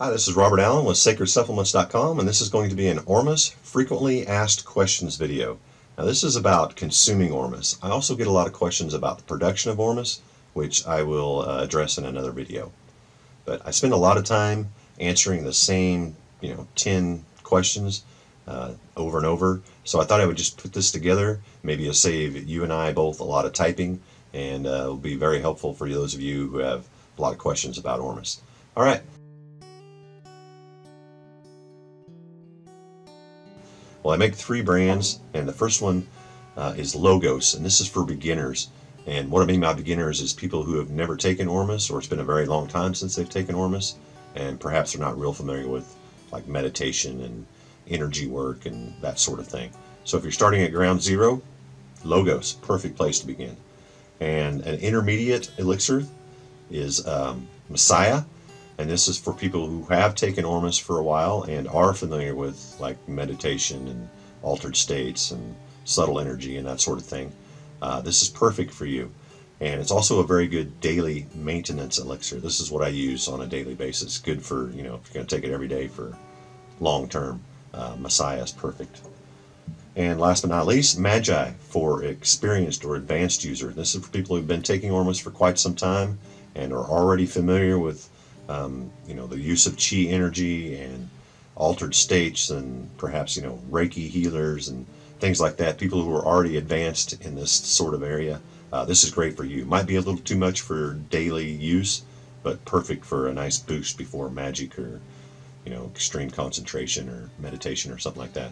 Hi, this is Robert Allen with SacredSupplements.com, and this is going to be an Ormus Frequently Asked Questions video. Now, this is about consuming Ormus. I also get a lot of questions about the production of Ormus, which I will address in another video. But I spend a lot of time answering the same, 10 questions over and over. So I thought I would just put this together. Maybe it'll save you and I both a lot of typing, and it'll be very helpful for those of you who have a lot of questions about Ormus. All right. Well, I make 3 brands, and the first one is Logos, and this is for beginners. And what I mean by beginners is people who have never taken Ormus, or it's been a very long time since they've taken Ormus, and perhaps they're not real familiar with like meditation and energy work and that sort of thing. So if you're starting at ground zero, Logos, perfect place to begin. And an intermediate elixir is Messiah. And this is for people who have taken Ormus for a while and are familiar with like meditation and altered states and subtle energy and that sort of thing. This is perfect for you. And it's also a very good daily maintenance elixir. This is what I use on a daily basis. Good for, if you're going to take it every day for long term. Messiah is perfect. And last but not least, Magi for experienced or advanced users. This is for people who've been taking Ormus for quite some time and are already familiar with the use of chi energy and altered states and perhaps, Reiki healers and things like that. People who are already advanced in this sort of area. This is great for you. Might be a little too much for daily use, but perfect for a nice boost before magic or, extreme concentration or meditation or something like that.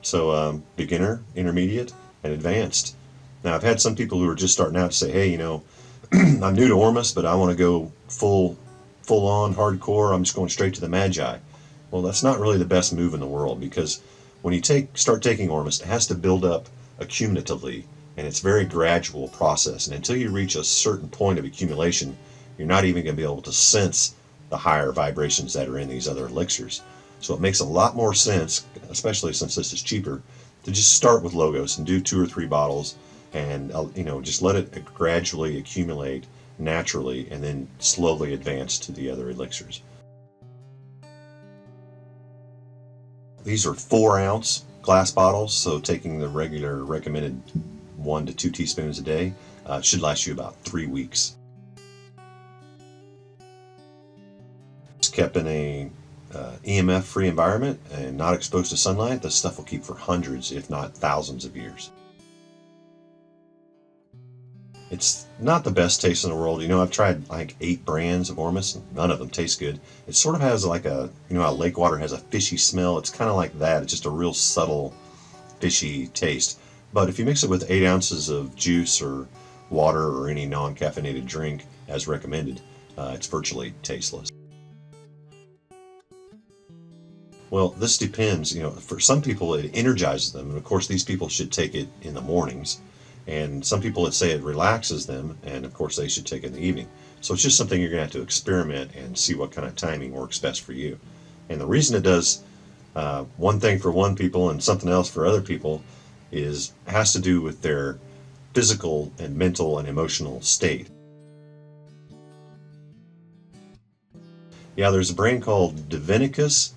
So beginner, intermediate, and advanced. Now, I've had some people who are just starting out say, hey, I'm new to Ormus, but I want to go full on hardcore. I'm just going straight to the Magi. Well, that's not really the best move in the world, because when you start taking Ormus, it has to build up accumulatively, and it's a very gradual process. And until you reach a certain point of accumulation, you're not even going to be able to sense the higher vibrations that are in these other elixirs. So it makes a lot more sense, especially since this is cheaper, to just start with Logos and do 2 or 3 bottles, and just let it gradually accumulate naturally, and then slowly advance to the other elixirs. These are 4-ounce glass bottles, so taking the regular recommended 1 to 2 teaspoons a day should last you about 3 weeks. It's kept in a EMF free environment and not exposed to sunlight. This stuff will keep for hundreds, if not thousands of years. It's not the best taste in the world. I've tried like 8 brands of Ormus, and none of them taste good. It sort of has like how lake water has a fishy smell. It's kind of like that. It's just a real subtle, fishy taste. But if you mix it with 8 ounces of juice or water or any non-caffeinated drink, as recommended, it's virtually tasteless. Well, this depends. For some people it energizes them, and of course these people should take it in the mornings. And some people that say it relaxes them, and of course they should take it in the evening. So it's just something you're going to have to experiment and see what kind of timing works best for you. And the reason it does one thing for one people and something else for other people has to do with their physical and mental and emotional state. Yeah, there's a brand called Divinicus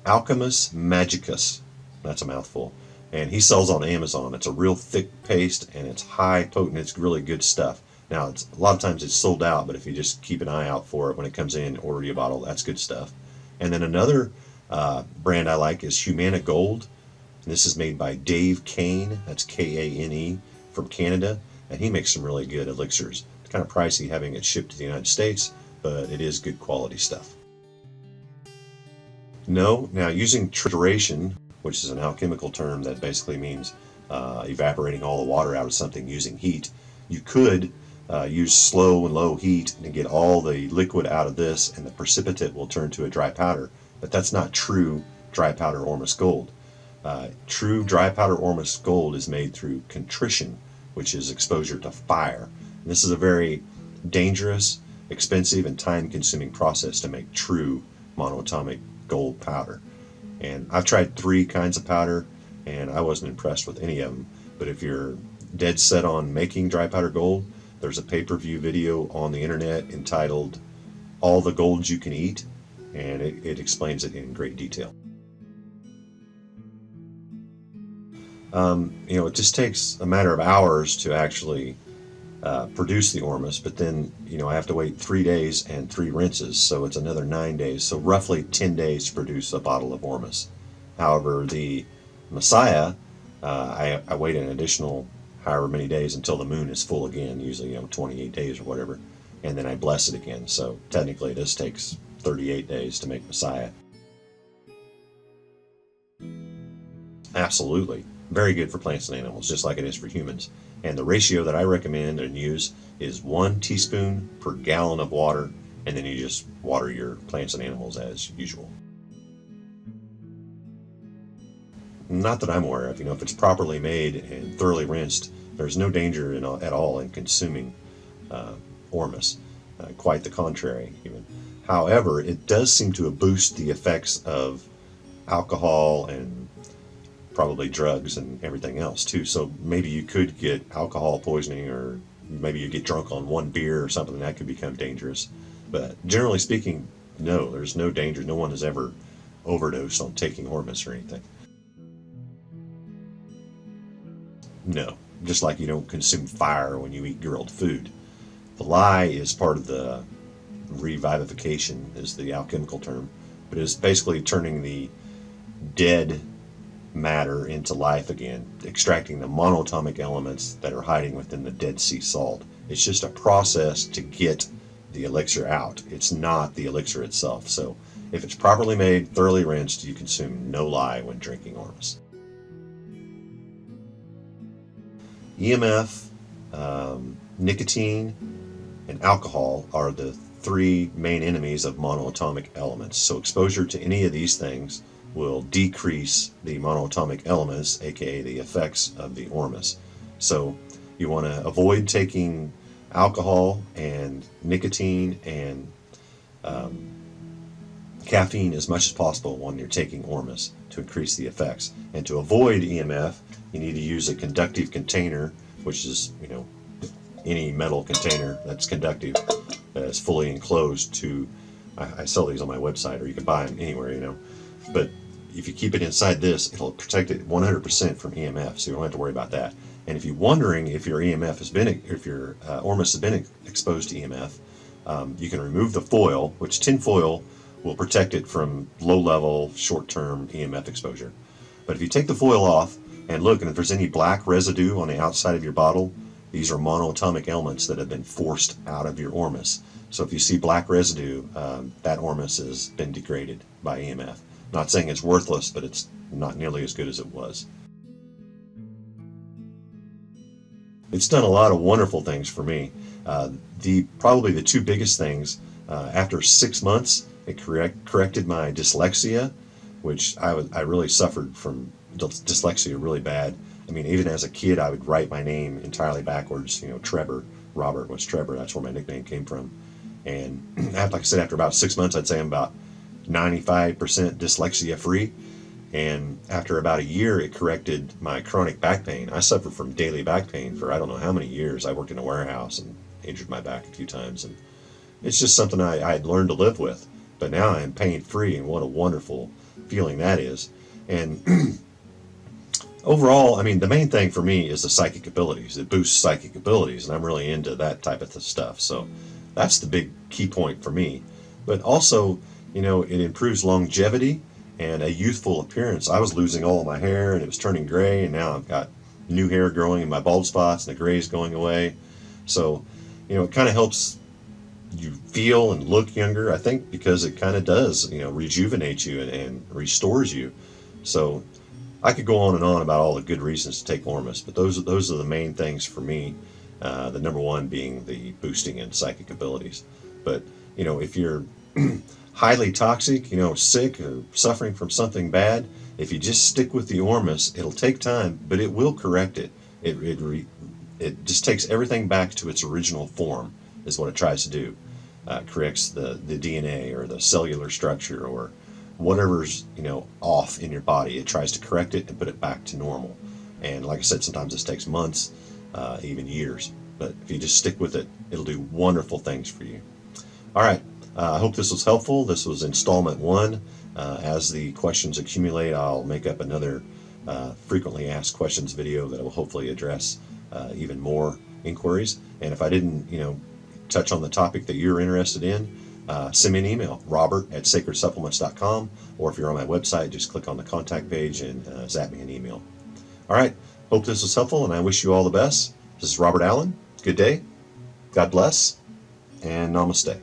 Alchemus Magicus. That's a mouthful. And he sells on Amazon. It's a real thick paste, and it's high potent. It's really good stuff. Now, a lot of times it's sold out, but if you just keep an eye out for it when it comes in, order you a bottle, that's good stuff. And then another brand I like is Humana Gold. And this is made by Dave Kane. That's Kane from Canada. And he makes some really good elixirs. It's kind of pricey having it shipped to the United States, but it is good quality stuff. No, now using trituration, which is an alchemical term that basically means evaporating all the water out of something using heat. You could use slow and low heat and get all the liquid out of this, and the precipitate will turn to a dry powder. But that's not true dry powder Ormus Gold. True dry powder Ormus Gold is made through contrition, which is exposure to fire. And this is a very dangerous, expensive, and time-consuming process to make true monoatomic gold powder. And I've tried 3 kinds of powder, and I wasn't impressed with any of them. But if you're dead set on making dry powder gold, there's a pay-per-view video on the internet entitled All the Gold You Can Eat. and it explains it in great detail. It just takes a matter of hours to actually produce the Ormus, but then I have to wait 3 days and 3 rinses, so it's another 9 days, so roughly 10 days to produce a bottle of Ormus. However, the Messiah, I wait an additional however many days until the moon is full again, usually 28 days or whatever, and then I bless it again. So technically this takes 38 days to make Messiah. Absolutely. Very good for plants and animals, just like it is for humans. And the ratio that I recommend and use is 1 teaspoon per gallon of water, and then you just water your plants and animals as usual. Not that I'm aware of. If it's properly made and thoroughly rinsed, there's no danger at all in consuming Ormus. Quite the contrary, even. However, it does seem to boost the effects of alcohol and probably drugs and everything else too. So maybe you could get alcohol poisoning, or maybe you get drunk on 1 beer or something that could become dangerous. But generally speaking, no, there's no danger. No one has ever overdosed on taking Ormus or anything. No, just like you don't consume fire when you eat grilled food. The lye is part of the revivification, is the alchemical term, but it's basically turning the dead matter into life again, extracting the monatomic elements that are hiding within the Dead Sea salt. It's just a process to get the elixir out. It's not the elixir itself. So if it's properly made, thoroughly rinsed, you consume no lye when drinking Ormus. EMF, nicotine, and alcohol are the 3 main enemies of monoatomic elements. So exposure to any of these things will decrease the monoatomic elements, aka the effects of the Ormus. So you want to avoid taking alcohol and nicotine and caffeine as much as possible when you're taking Ormus to increase the effects. And to avoid EMF, you need to use a conductive container, which is any metal container that's conductive, that is fully enclosed to, I sell these on my website, or you can buy them anywhere, but if you keep it inside this, it'll protect it 100% from EMF, so you don't have to worry about that. And if you're wondering if your if your Ormus has been exposed to EMF, you can remove the foil, which tin foil will protect it from low-level, short-term EMF exposure. But if you take the foil off and look, and if there's any black residue on the outside of your bottle, these are monoatomic elements that have been forced out of your Ormus. So if you see black residue, that Ormus has been degraded by EMF. Not saying it's worthless, but it's not nearly as good as it was. It's done a lot of wonderful things for me. Probably the 2 biggest things, after 6 months, it corrected my dyslexia, which I really suffered from dyslexia really bad. I mean, even as a kid, I would write my name entirely backwards. Trebor, Robert was Trebor. That's where my nickname came from. And like I said, after about 6 months, I'd say I'm about 95% dyslexia free. And after about a year, it corrected my chronic back pain. I suffered from daily back pain for I don't know how many years. I worked in a warehouse and injured my back a few times. And it's just something I had learned to live with. But now I'm pain free, and what a wonderful feeling that is. And overall, I mean, the main thing for me is the psychic abilities. It boosts psychic abilities, and I'm really into that type of stuff. So that's the big key point for me. But also, it improves longevity and a youthful appearance. I was losing all of my hair, and it was turning gray, and now I've got new hair growing in my bald spots, and the gray is going away. So, it kind of helps you feel and look younger, I think, because it kind of does, rejuvenate you and restores you. So I could go on and on about all the good reasons to take Ormus, but those are the main things for me. The number one being the boosting in psychic abilities. But if you're highly toxic, sick or suffering from something bad, if you just stick with the Ormus, it'll take time, but it will correct it. It just takes everything back to its original form, is what it tries to do. Corrects the DNA or the cellular structure or whatever's off in your body. It tries to correct it and put it back to normal. And like I said, sometimes this takes months, even years. But if you just stick with it, it'll do wonderful things for you. All right, I hope this was helpful. This was installment 1. As the questions accumulate, I'll make up another frequently asked questions video that will hopefully address even more inquiries. And if I didn't, touch on the topic that you're interested in, send me an email, robert@sacredsupplements.com, or if you're on my website, just click on the contact page and zap me an email. All right, hope this was helpful, and I wish you all the best. This is Robert Allen. Good day, God bless, and namaste.